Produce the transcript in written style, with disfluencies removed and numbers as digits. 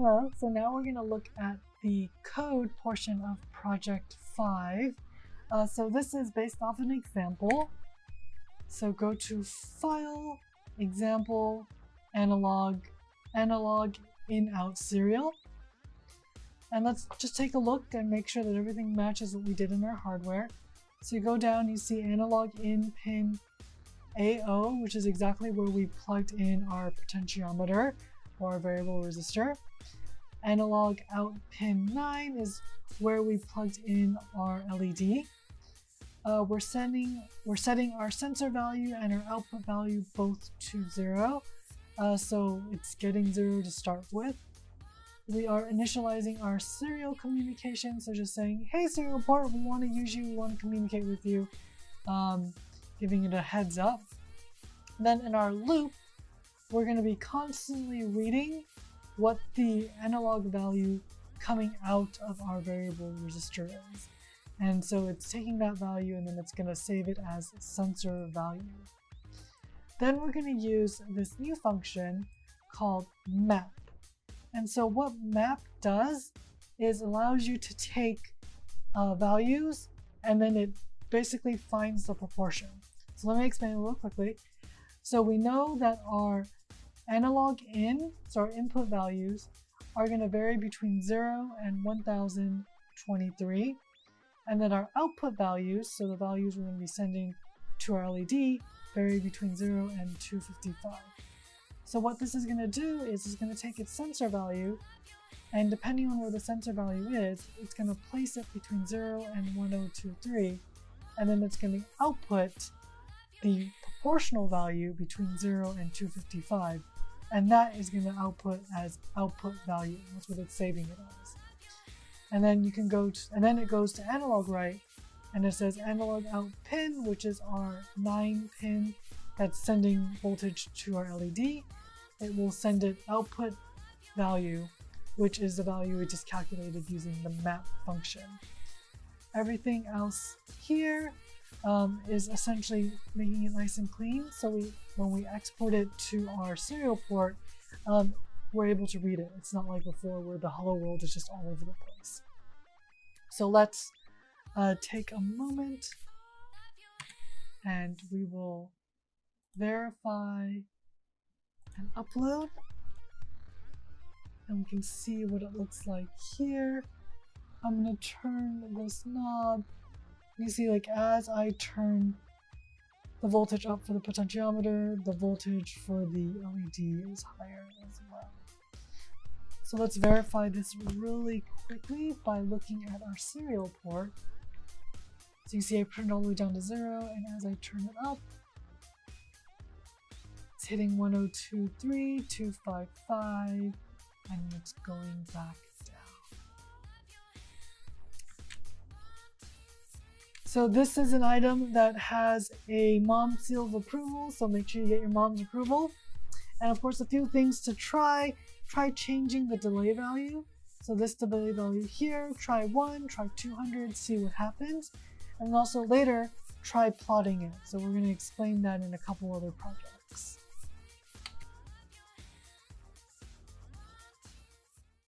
Hello, so now we're going to look at the code portion of project 5. So this is based off an example. So go to File, Example, Analog, Analog, In, Out, Serial. And let's just take a look and make sure that everything matches what we did in our hardware. So you go down, you see Analog In pin AO, which is exactly where we plugged in our potentiometer or our variable resistor. Analog out pin 9 is where we plugged in our LED. We're setting our sensor value and our output value both to 0. So it's getting 0 to start with. We are initializing our serial communication, so just saying, hey serial port, we want to use you, we want to communicate with you, giving it a heads up. Then in our loop, we're going to be constantly reading what the analog value coming out of our variable resistor is. And so it's taking that value and then it's going to save it as sensor value. Then we're going to use this new function called map. And so what map does is allows you to take values and then it basically finds the proportion. So let me explain it real quickly. So we know that our analog in, so our input values, are going to vary between 0 and 1023. And then our output values, so the values we're going to be sending to our LED, vary between 0 and 255. So what this is going to do is it's going to take its sensor value, and depending on where the sensor value is, it's going to place it between 0 and 1023, and then it's going to output the proportional value between 0 and 255, and that is going to output as output value. That's what it's saving it as. And then you can go to, and then it goes to analog write, and it says analog out pin, which is our 9 pin that's sending voltage to our LED. It will send it output value, which is the value we just calculated using the map function. Everything else here is essentially making it nice and clean. So when we export it to our serial port, we're able to read it. It's not like before where the hello world is just all over the place. So let's take a moment and we will verify and upload. And we can see what it looks like here. I'm going to turn this knob. You see, like, as I turn the voltage up for the potentiometer, the voltage for the LED is higher as well. So let's verify this really quickly by looking at our serial port. So you see I turned all the way down to 0, and as I turn it up, it's hitting 1023, 255, and it's going back down. So this is an item that has a mom seal of approval, so make sure you get your mom's approval. And of course, a few things to try changing the delay value. So this delay value here, try 1, try 200, see what happens. And also later, try plotting it. So we're going to explain that in a couple other projects.